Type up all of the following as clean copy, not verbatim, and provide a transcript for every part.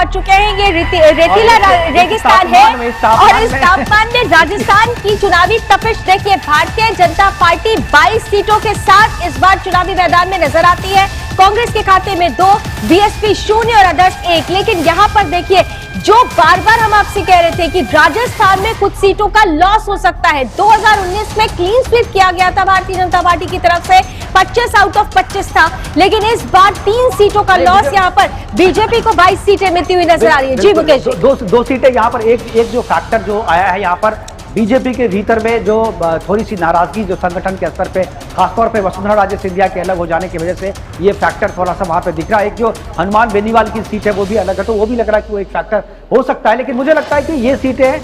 चुके हैं। ये रेतीला रेगिस्तान है और इस तापमान में राजस्थान की चुनावी तपिश देखिए। भारतीय जनता पार्टी 22 सीटों के साथ इस बार चुनावी मैदान में नजर आती है। कांग्रेस के खाते में 2, बीएसपी 0 और अदर्स 1। लेकिन यहां पर देखिए, जो बार बार हम आपसे कह रहे थे कि राजस्थान में कुछ सीटों का लॉस हो सकता है। 2019 में क्लीन स्वीप किया गया था भारतीय जनता पार्टी की तरफ से, 25 आउट ऑफ 25 था। लेकिन इस बार 3 सीटों का लॉस यहां पर बीजेपी को 22 सीटें मिलती हुई नजर आ रही है। जी मुकेश जी, दो सीटें यहां पर एक जो फैक्टर जो आया है यहां पर बीजेपी के भीतर में जो थोड़ी सी नाराजगी जो संगठन के स्तर पे, खासतौर पे वसुंधरा राजे सिंधिया के अलग हो जाने की वजह से ये फैक्टर थोड़ा सा वहां पे दिख रहा है। एक जो हनुमान बेनीवाल की सीट है वो भी अलग है, तो वो भी लग रहा है कि वो एक फैक्टर हो सकता है। लेकिन मुझे लगता है कि ये सीटें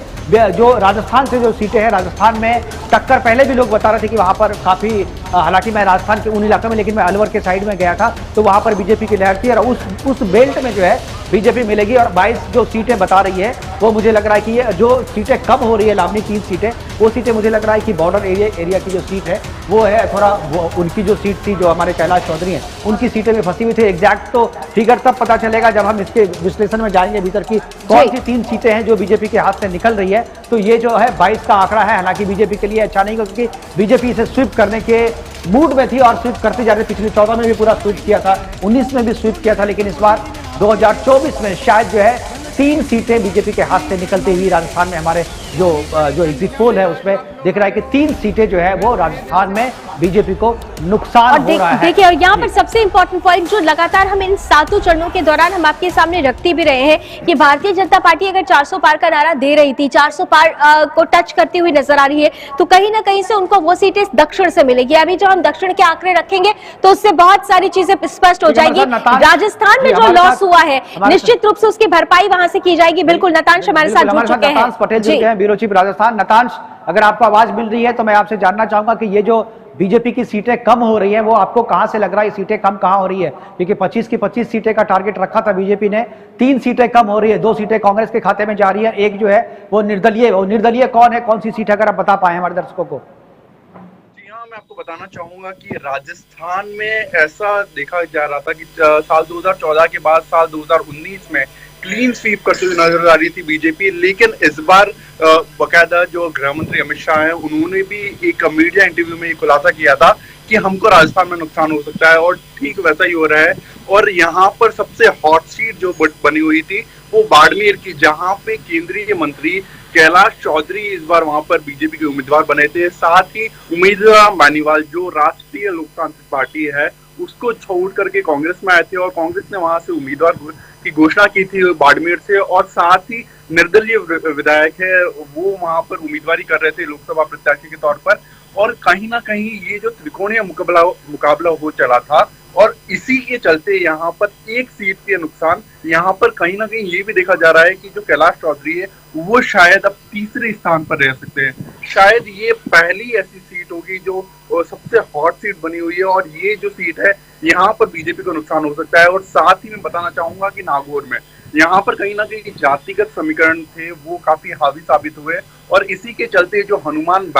जो राजस्थान से जो सीटें हैं, राजस्थान में टक्कर पहले भी लोग बता रहे थे कि वहां पर काफी, हालांकि मैं राजस्थान के उन इलाकों में, लेकिन मैं अलवर के साइड में गया था तो वहां पर बीजेपी की लहर थी और उस बेल्ट में जो है बीजेपी मिलेगी। और 22 जो सीटें बता रही है वो मुझे लग रहा है कि ये जो सीटें कम हो रही है लामनी 3 सीटें, वो सीटें मुझे लग रहा है कि बॉर्डर एरिया की जो सीट है वो है थोड़ा, वो उनकी जो सीट थी जो हमारे कैलाश चौधरी हैं उनकी सीटें में फंसी हुई थी। एग्जैक्ट तो फिगर तब पता चलेगा जब हम इसके विश्लेषण में जाएंगे भीतर की कौन सी 3 सीटें हैं जो बीजेपी के हाथ से निकल रही है। तो ये जो है 22 का आंकड़ा है, हालांकि बीजेपी के लिए अच्छा नहीं, क्योंकि बीजेपी इसे स्वीप करने के मूड में थी और स्वीप करते जा रही। पिछले 14 में भी पूरा स्वीप किया था, 19 में भी स्वीप किया था, लेकिन इस बार 2024 में शायद जो है 3 सीटें बीजेपी के हाथ से निकलती हुई राजस्थान में, हमारे जो एग्जिट पोल है उसमें दिख रहा है कि 3 सीटें जो है वो राजस्थान में बीजेपी को नुकसान हो रहा है। देखिए, और यहाँ पर सबसे इंपॉर्टेंट पॉइंट जो लगातार हम इन 7 चरणों के दौरान हम आपके सामने रखते भी रहे हैं कि भारतीय जनता पार्टी अगर 400 पार का नारा दे रही थी, 400 पार को टच करती हुई नजर आ रही है, तो कहीं ना कहीं से उनको वो सीटें दक्षिण से मिलेगी। अभी जब हम दक्षिण के आंकड़े रखेंगे तो उससे बहुत सारी चीजें स्पष्ट हो जाएगी। राजस्थान में जो लॉस हुआ है निश्चित रूप से उसकी भरपाई वहां से की जाएगी। बिल्कुल, नतांश हमारे साथ जुड़ चुके हैं। पटेल जी हैं, ब्यूरो चीफ राजस्थान। नतांश, अगर आपको आवाज मिल रही है तो मैं आपसे जानना चाहूंगा कि ये जो बीजेपी की सीटें कम हो रही हैं वो आपको कहां से लग रहा है, ये सीटें कम कहां हो रही है? क्योंकि 25 की 25 सीटें का टारगेट रखा था बीजेपी ने, 3 सीटें कम हो रही है, 2 सीटें कांग्रेस के खाते में जा रही है, एक जो है वो निर्दलीय कौन है, कौन सी सीट है, अगर आप बता पाए हमारे दर्शकों को। जी हाँ, मैं आपको बताना चाहूंगा कि राजस्थान में ऐसा देखा जा रहा था कि साल 2014 के बाद साल 2019 में क्लीन स्वीप करते हुए नजर आ रही थी बीजेपी। लेकिन इस बार बकायदा जो गृह मंत्री अमित शाह हैं उन्होंने भी एक मीडिया इंटरव्यू में खुलासा किया था कि हमको राजस्थान में नुकसान हो सकता है, और ठीक वैसा ही हो रहा है। और यहाँ पर सबसे हॉट सीट जो बनी हुई थी वो बाड़मेर की, जहाँ पे केंद्रीय मंत्री कैलाश चौधरी इस बार वहां पर बीजेपी के उम्मीदवार बने थे। साथ ही उम्मीदवार बेनीवाल जो राष्ट्रीय लोकतांत्रिक पार्टी है उसको छोड़ करके कांग्रेस में आए थे, और कांग्रेस ने वहां से उम्मीदवार की घोषणा की थी बाड़मेर से। और साथ ही निर्दलीय विधायक है वो वहां पर उम्मीदवारी कर रहे थे लोकसभा प्रत्याशी के तौर पर। और कहीं ना कहीं ये जो त्रिकोणीय मुकाबला हो चला था, और इसी के चलते यहाँ पर एक सीट के नुकसान, यहाँ पर कहीं ना कहीं ये भी देखा जा रहा है कि जो कैलाश चौधरी है वो शायद अब तीसरे स्थान पर रह सकते हैं। शायद ये पहली ऐसी सीट होगी जो सबसे हॉट सीट बनी हुई है, और ये जो सीट है यहाँ पर बीजेपी को नुकसान हो सकता है। और साथ ही मैं बताना चाहूंगा कि नागौर में यहाँ पर कहीं ना कहीं जातिगत समीकरण थे वो काफी हावी साबित हुए, और इसी के चलते जो हनुमान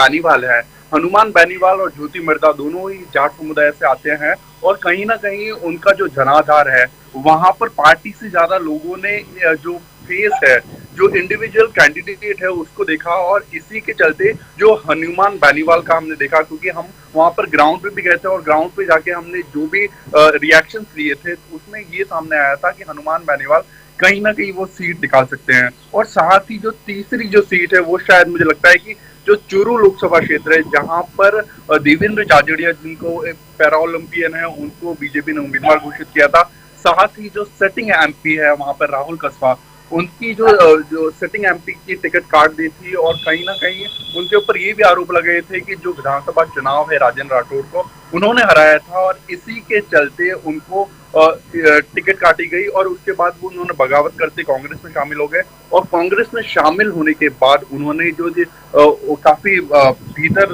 बेनीवाल और ज्योति मिर्धा दोनों ही जाट समुदाय से आते हैं, और कहीं ना कहीं उनका जो जनाधार है वहां पर पार्टी से ज्यादा लोगों ने जो फेस है, जो इंडिविजुअल कैंडिडेट है उसको देखा। और इसी के चलते जो हनुमान बेनीवाल का हमने देखा, क्योंकि हम वहां पर ग्राउंड पे भी गए थे और ग्राउंड पे जाके हमने जो भी रिएक्शंस लिए थे उसमें ये सामने आया था कि हनुमान बेनीवाल कहीं ना कहीं वो सीट निकाल सकते हैं। और साथ ही जो तीसरी जो सीट है वो शायद मुझे लगता है कि जो चूरू लोकसभा क्षेत्र है, जहां पर देवेंद्र झाझड़िया जिनको पैरा ओलंपियन है उनको बीजेपी ने उम्मीदवार घोषित किया था। साथ ही जो सेटिंग एमपी है वहां पर राहुल कस्बा, उनकी जो सेटिंग एमपी की टिकट काट दी थी, और कहीं ना कहीं उनके ऊपर ये भी आरोप लगे थे कि जो विधानसभा चुनाव है राजेंद्र राठौड़ को उन्होंने हराया था, और इसी के चलते उनको टिकट काटी गई। और उसके बाद वो उन्होंने बगावत करते कांग्रेस में शामिल हो गए, और कांग्रेस में शामिल होने के बाद उन्होंने जो काफी भीतर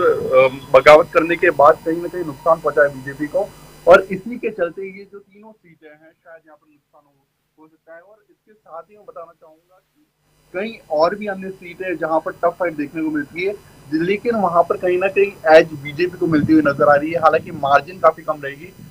बगावत करने के बाद कहीं ना कहीं नुकसान पहुंचा है बीजेपी को। और इसी के चलते ये जो तीनों सीटें हैं शायद यहाँ पर नुकसान हो सकता है। और इसके साथ ही मैं बताना चाहूंगा कि कई और भी अन्य सीटें जहां पर टफ फाइट देखने को मिलती है, लेकिन वहां पर कहीं ना कहीं एज बीजेपी को मिलती हुई नजर आ रही है। हालांकि मार्जिन काफी कम रहेगी,